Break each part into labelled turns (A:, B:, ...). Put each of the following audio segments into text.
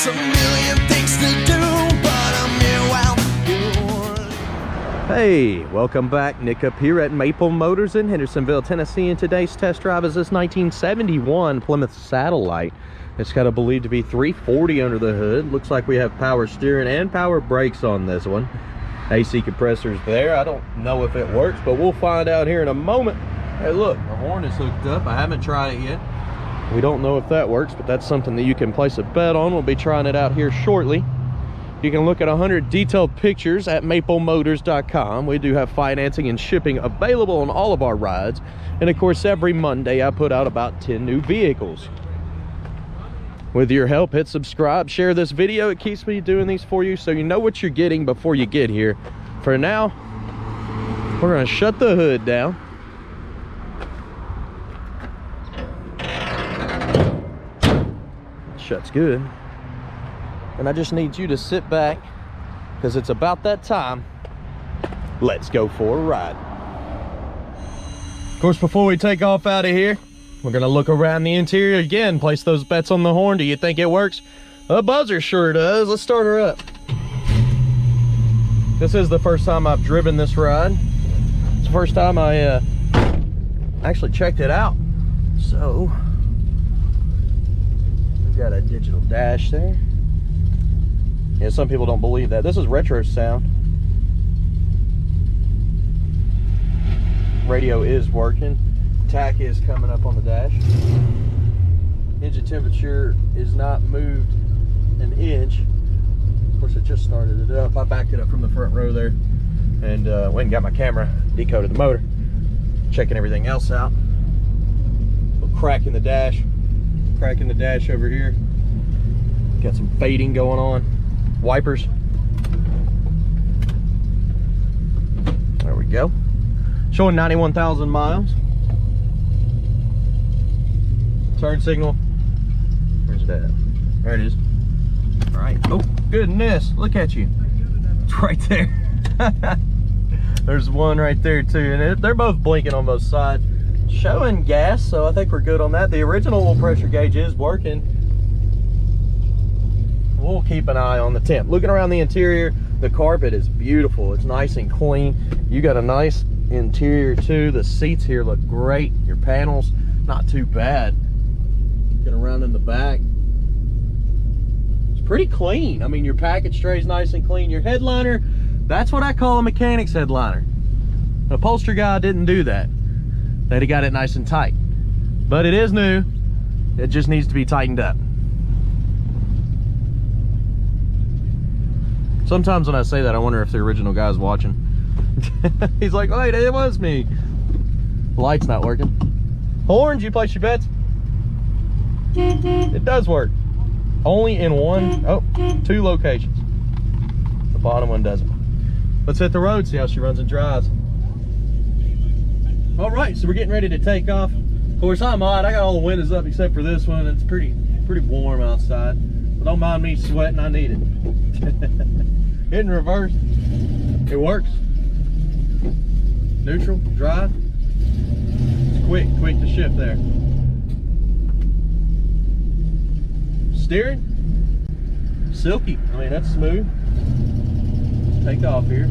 A: There's a million things to do, but I'm here while you're...
B: Hey, welcome back. Nick up here at Maple Motors in Hendersonville, Tennessee, and today's test drive is this 1971 Plymouth Satellite. It's got a believed to be 340 under the hood. Looks like we have power steering and power brakes on this one. AC compressor's there. I don't know if it works, but we'll find out here in a moment. Hey, look, the horn is hooked up. I haven't tried it yet. We don't know if that works, but that's something that you can place a bet on. We'll be trying it out here shortly. You can look at 100 detailed pictures at maplemotors.com. We do have financing and shipping available on all of our rides. And of course, every Monday I put out about 10 new vehicles. With your help, hit subscribe, share this video. It keeps me doing these for you so you know what you're getting before you get here. For now, we're gonna shut the hood down. Shuts good. And I just need you to sit back because it's about that time. Let's go for a ride. Of course, before we take off out of here, we're gonna look around the interior again, place those bets on the horn. Do you think it works? The buzzer sure does. Let's start her up. This is the first time I've driven this ride. It's the first time I actually checked it out. So, we've got a digital dash there. Yeah, some people don't believe that. This is retro sound. Radio is working. Tack is coming up on the dash. Engine temperature is not moved an inch. Of course, it just started it up. I backed it up from the front row there and went and got my camera, decoded the motor, checking everything else out. A crack in the dash. Crack in the dash over here. Got some fading going on. Wipers. There we go. Showing 91,000 miles. Turn signal. Where's that? There it is. All right. Oh, goodness. Look at you. It's right there. There's one right there too. And they're both blinking on both sides. Showing gas, so I think we're good on that. The original oil pressure gauge is working. We'll keep an eye on the temp. Looking around the interior, the carpet is beautiful. It's nice and clean. You got a nice interior too. The seats here look great. Your panels, not too bad. Get around in the back. It's pretty clean. I mean, your package tray is nice and clean. Your headliner, that's what I call a mechanic's headliner. An upholstery guy didn't do that. They'd got it nice and tight. But it is new. It just needs to be tightened up. Sometimes when I say that, I wonder if the original guy's watching. He's like, wait, it was me. The light's not working. Horns, you place your bets? It does work. Only in two locations. The bottom one doesn't. Let's hit the road, see how she runs and drives. All right, so we're getting ready to take off. Of course, I'm hot. I got all the windows up except for this one. It's pretty warm outside. But don't mind me sweating, I need it. Hitting reverse. It works. Neutral, drive. It's quick to shift there. Steering, silky. I mean, that's smooth. Let's take off here.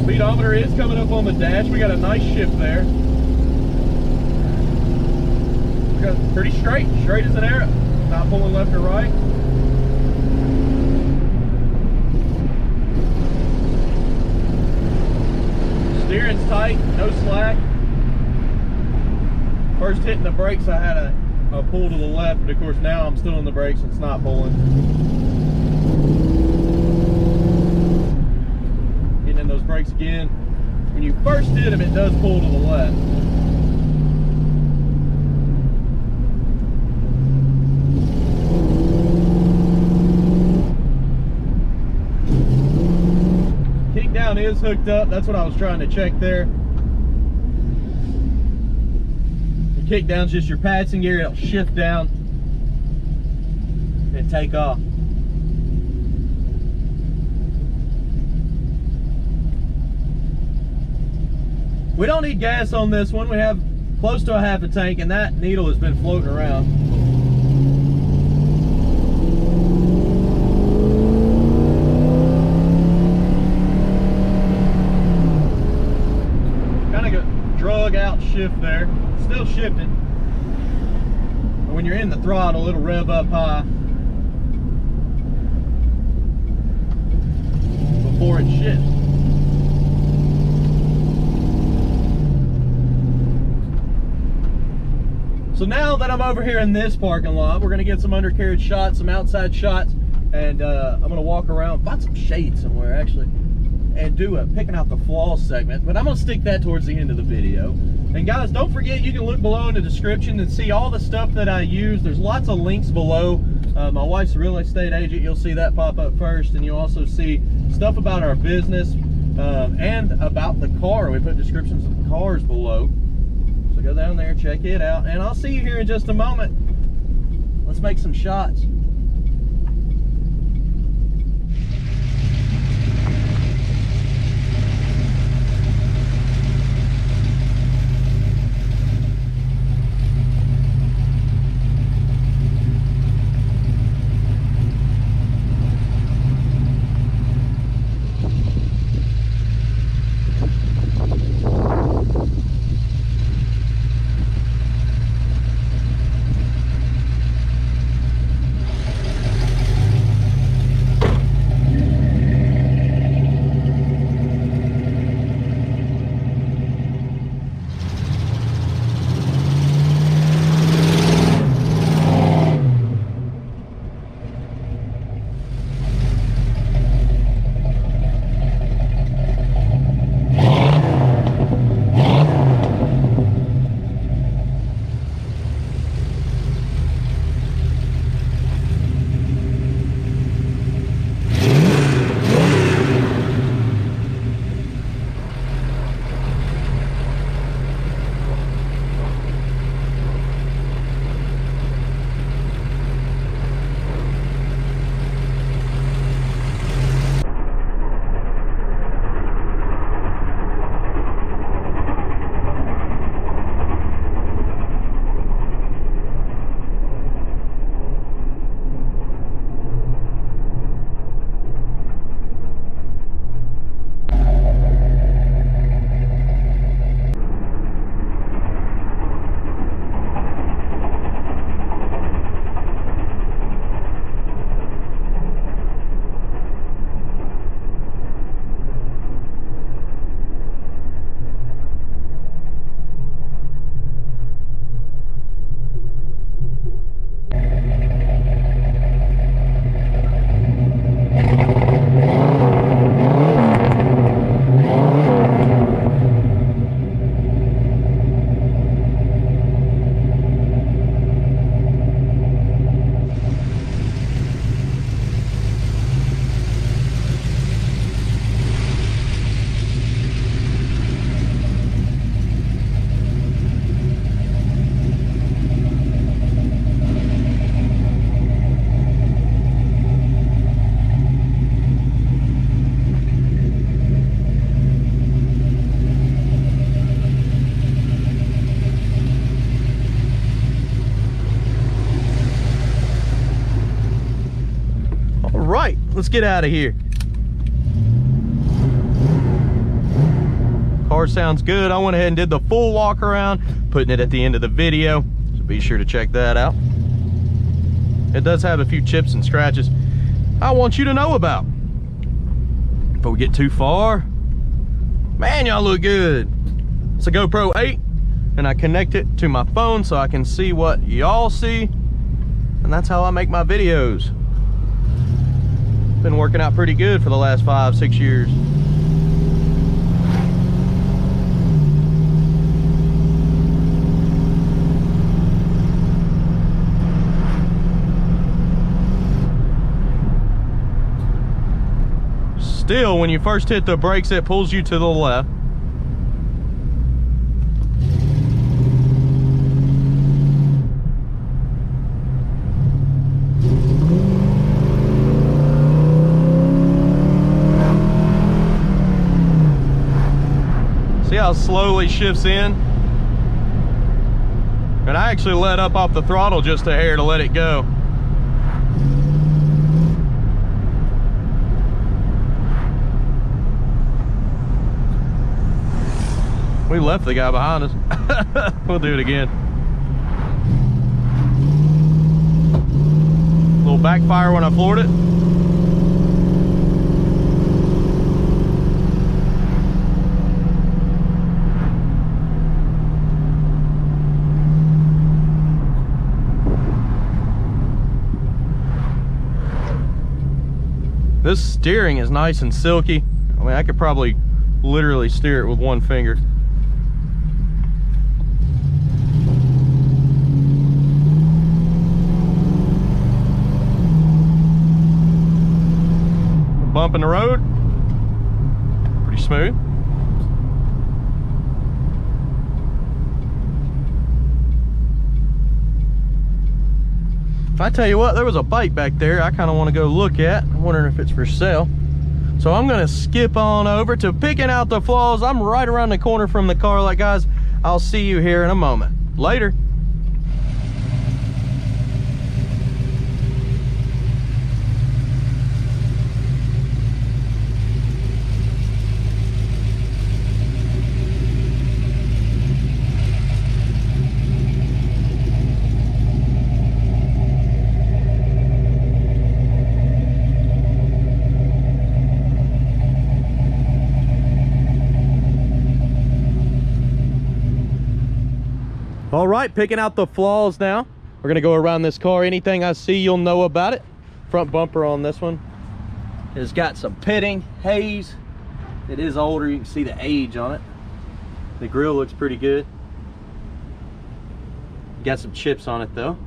B: Speedometer is coming up on the dash. We got a nice shift there. We got pretty straight as an arrow. Not pulling left or right. Steering's tight, no slack. First hitting the brakes, I had a pull to the left, but of course now I'm still in the brakes and it's not pulling. Getting in those brakes again. When you first hit them, it does pull to the left. Kick down is hooked up. That's what I was trying to check there. Kick down's just your passing gear. It'll shift down and take off. We don't need gas on this one. We have close to a half a tank, and that needle has been floating around. Kind of got drug out shift there, still shifting. But when you're in the throttle, it'll rev up high before it shifts. So now that I'm over here in this parking lot, we're gonna get some undercarriage shots, some outside shots, and I'm gonna walk around, find some shade somewhere actually, and do a picking out the flaws segment, but I'm gonna stick that towards the end of the video. And guys, don't forget, you can look below in the description and see all the stuff that I use. There's lots of links below. My wife's a real estate agent. You'll see that pop up first, and you'll also see stuff about our business and about the car. We put descriptions of the cars below. So go down there, check it out, and I'll see you here in just a moment. Let's make some shots. Right, let's get out of here. Car sounds good. I went ahead and did the full walk around, putting it at the end of the video, so be sure to check that out. It does have a few chips and scratches I want you to know about. Before we get too far, man, y'all look good. It's a GoPro 8, and I connect it to my phone so I can see what y'all see, and that's how I make my videos. Been working out pretty good for the last 5-6 years. Still, when you first hit the brakes, it pulls you to the left. See how it slowly shifts in? And I actually let up off the throttle just a hair to let it go. We left the guy behind us. We'll do it again. A little backfire when I floored it. This steering is nice and silky. I mean, I could probably literally steer it with one finger. Bump in the road, pretty smooth. I tell you what, there was a bike back there I kind of want to go look at. I'm wondering if it's for sale. So I'm going to skip on over to picking out the flaws. I'm right around the corner from the car lot, guys. I'll see you here in a moment. Later. All right, picking out the flaws now. We're gonna go around this car. Anything I see, you'll know about it. Front bumper on this one has got some pitting, haze. It is older, you can see the age on it. The grill looks pretty good. Got some chips on it though.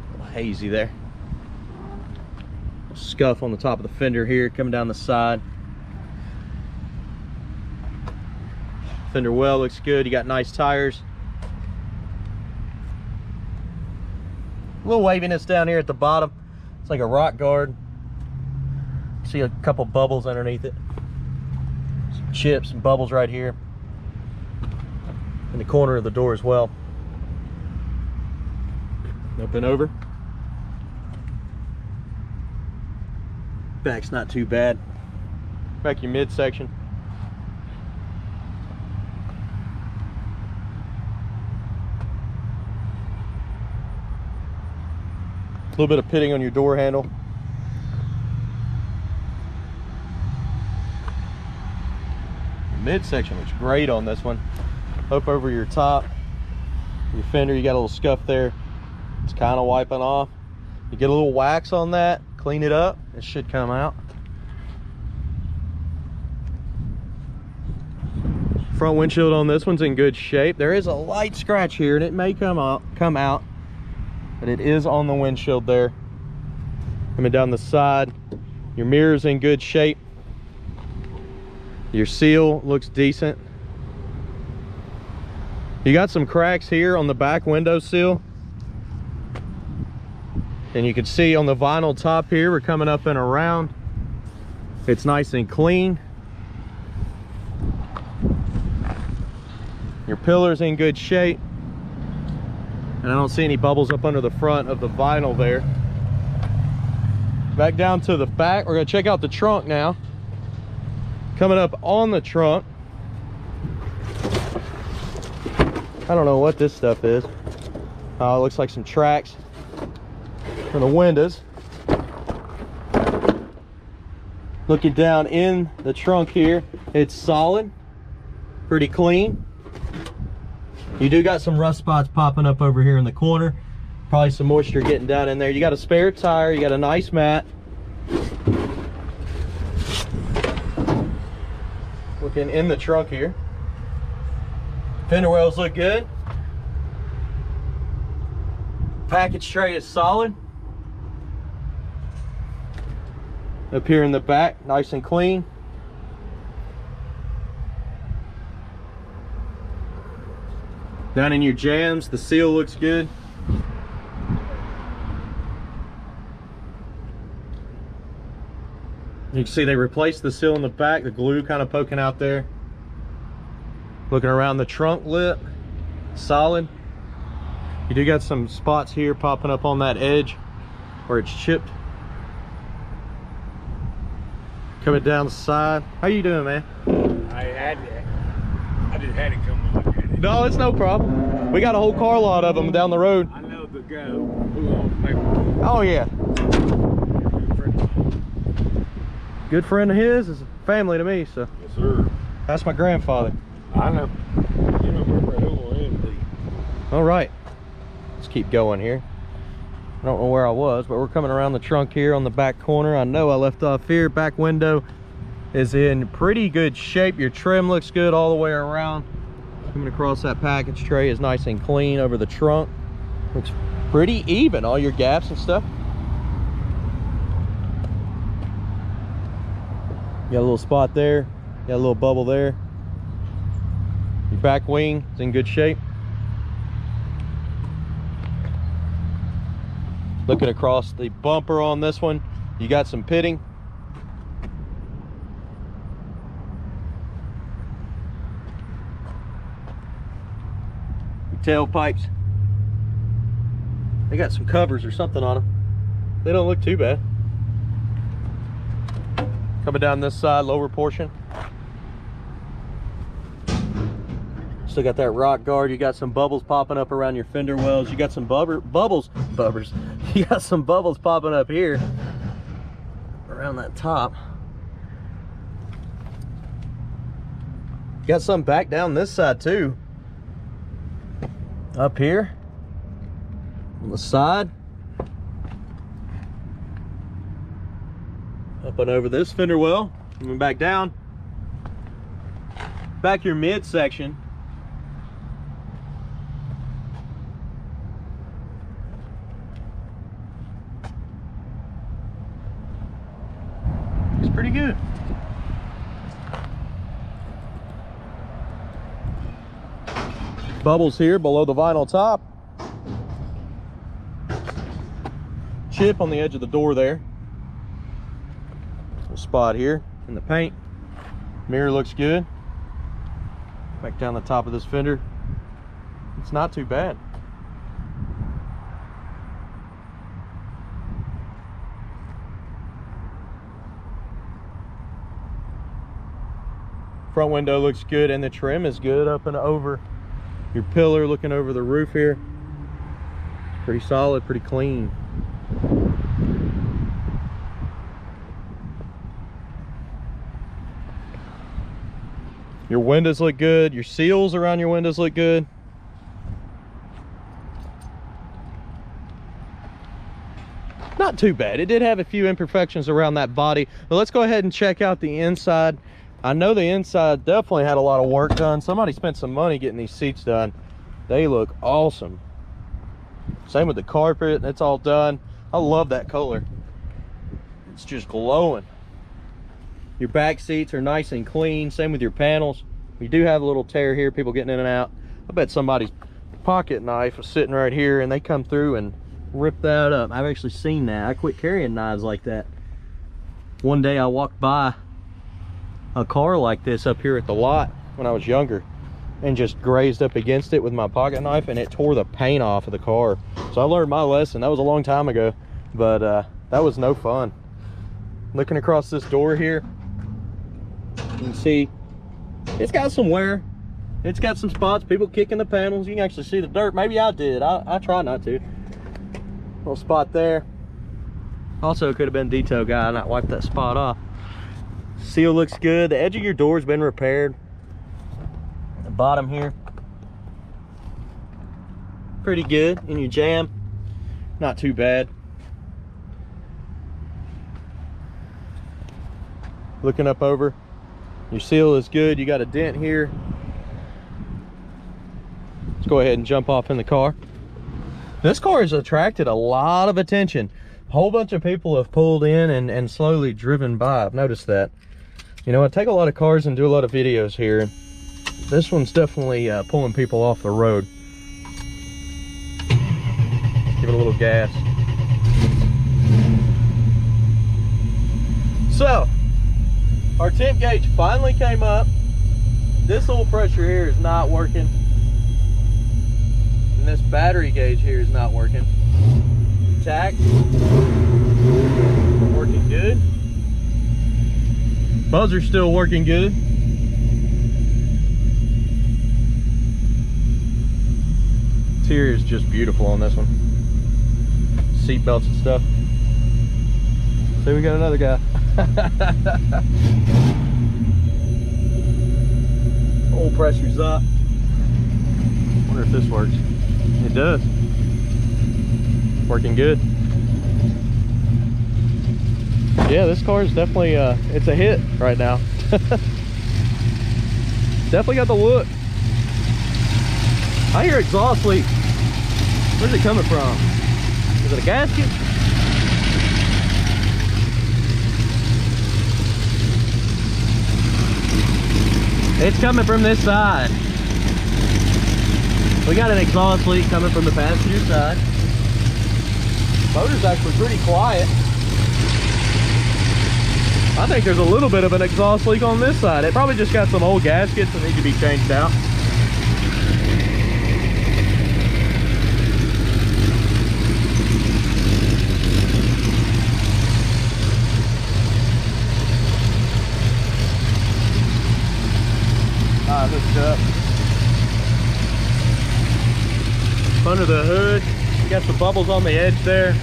B: A little hazy there. Scuff on the top of the fender here, coming down the side. Fender well looks good. You got nice tires. A little waviness down here at the bottom. It's like a rock guard. See a couple bubbles underneath it. Some chips and bubbles right here in the corner of the door as well. Up and over. Back's not too bad. Back your midsection. A little bit of pitting on your door handle. Midsection looks great on this one. Up over your top, your fender, you got a little scuff there. It's kind of wiping off. You get a little wax on that, clean it up, it should come out. Front windshield on this one's in good shape. There is a light scratch here and it may come out. But it is on the windshield there. Coming down the side, your mirror's in good shape. Your seal looks decent. You got some cracks here on the back window sill. And you can see on the vinyl top here, we're coming up and around. It's nice and clean. Your pillar's in good shape. And I don't see any bubbles up under the front of the vinyl there. Back down to the back, we're gonna check out the trunk now. Coming up on the trunk. I don't know what this stuff is. It looks like some tracks for the windows. Looking down in the trunk here, it's solid, pretty clean. You do got some rust spots popping up over here in the corner. Probably some moisture getting down in there. You got a spare tire, you got a nice mat. Looking in the trunk here. Fender wells look good. Package tray is solid. Up here in the back, nice and clean. Down in your jams, the seal looks good. You can see they replaced the seal in the back, the glue kind of poking out there. Looking around the trunk lip, solid. You do got some spots here popping up on that edge where it's chipped. Coming down the side. How you doing, man?
C: I just had to come and look at it.
B: No, it's no problem. We got a whole car lot of them down the road.
C: I know the guy who owns Maple.
B: Oh yeah. Good friend of his is family to me, so.
C: Yes, sir.
B: That's my grandfather.
C: I know. You don't remember who I am,
B: All right, let's keep going here. I don't know where I was, but we're coming around the trunk here on the back corner. I know I left off here. Back window is in pretty good shape. Your trim looks good all the way around. Coming across that package tray is nice and clean over the trunk. Looks pretty even, all your gaps and stuff. You got a little spot there, got a little bubble there. Your back wing is in good shape. Looking across the bumper on this one, you got some pitting. Your tailpipes, they got some covers or something on them. They don't look too bad. Coming down this side, lower portion. Still got that rock guard. You got some bubbles popping up around your fender wells. You got some bubbles. You got some bubbles popping up here around that top. You got some back down this side too. Up here on the side. Up and over this fender well. Coming back down. Back your midsection. It's pretty good. Bubbles here below the vinyl top. Chip on the edge of the door there. Little spot here in the paint. Mirror looks good. Back down the top of this fender. It's not too bad. Front window looks good and the trim is good up and over. Your pillar looking over the roof here. Pretty solid, pretty clean. Your windows look good. Your seals around your windows look good. Not too bad. It did have a few imperfections around that body, but let's go ahead and check out the inside. I know the inside definitely had a lot of work done. Somebody spent some money getting these seats done. They look awesome. Same with the carpet, it's all done. I love that color. It's just glowing. Your back seats are nice and clean. Same with your panels. You do have a little tear here, people getting in and out. I bet somebody's pocket knife was sitting right here and they come through and rip that up. I've actually seen that. I quit carrying knives like that. One day I walked by a car like this up here at the lot when I was younger and just grazed up against it with my pocket knife and it tore the paint off of the car. So I learned my lesson. That was a long time ago, but that was no fun. Looking across this door here, you can see it's got some wear. It's got some spots, people kicking the panels. You can actually see the dirt. Maybe I did. I try not to. Little spot there. Also could have been detail guy, not wiped that spot off. Seal looks good. The edge of your door's been repaired. The bottom here, pretty good. In your jam, not too bad. Looking up over, your seal is good. You got a dent here. Let's go ahead and jump off in the car. This car has attracted a lot of attention. A whole bunch of people have pulled in and slowly driven by. I've noticed that. You know, I take a lot of cars and do a lot of videos here. This one's definitely pulling people off the road. Give it a little gas. So, our temp gauge finally came up. this oil pressure here is not working. And this battery gauge here is not working. Tack, working good. Buzzer's still working good. Interior is just beautiful on this one. Seat belts and stuff. So we got another guy. Oil pressure's up. Wonder if this works. It does. Working good. Yeah, this car is definitely it's a hit right now. Definitely got the look. I hear exhaust leak. Where's it coming from? Is it a gasket? It's coming from this side. We got an exhaust leak coming from the passenger side. Motor's actually pretty quiet. I think there's a little bit of an exhaust leak on this side. It probably just got some old gaskets that need to be changed out. Hooked up. Under the hood, you got some bubbles on the edge there.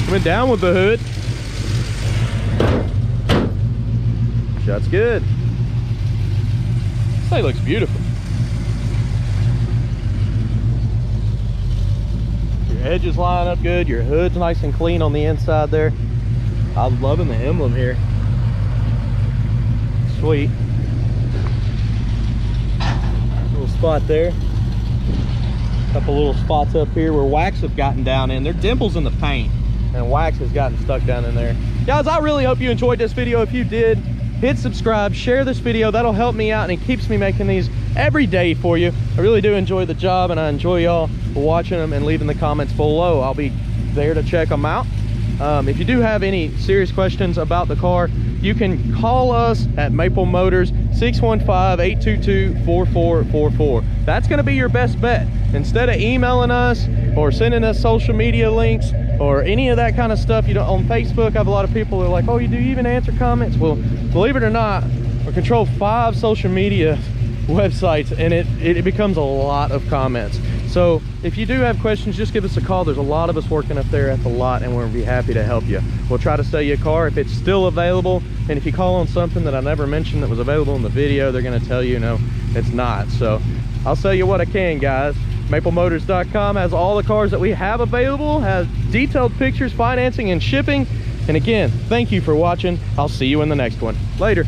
B: Coming down with the hood. Shot's good. This thing looks beautiful. Edges line up good, your hood's nice and clean on the inside there. I'm loving the emblem here. Sweet. Little spot there. Couple little spots up here where wax have gotten down in. There are dimples in the paint and wax has gotten stuck down in there. Guys, I really hope you enjoyed this video. If you did, hit subscribe, share this video. That'll help me out and it keeps me making these every day for you. I really do enjoy the job and I enjoy y'all watching them and leaving the comments below. I'll be there to check them out. If you do have any serious questions about the car, you can call us at Maple Motors 615-822-4444. That's going to be your best bet. Instead of emailing us or sending us social media links or any of that kind of stuff, you know, on Facebook, I have a lot of people that are like, oh, you do even answer comments? Well, believe it or not, we control 5 social media websites and it becomes a lot of comments. So if you do have questions, just give us a call. There's a lot of us working up there at the lot and we'll be happy to help you. We'll try to sell you a car if it's still available. And if you call on something that I never mentioned that was available in the video, they're going to tell you, no, it's not. So I'll sell you what I can, guys. MapleMotors.com has all the cars that we have available, has detailed pictures, financing, and shipping. And again, thank you for watching. I'll see you in the next one. Later.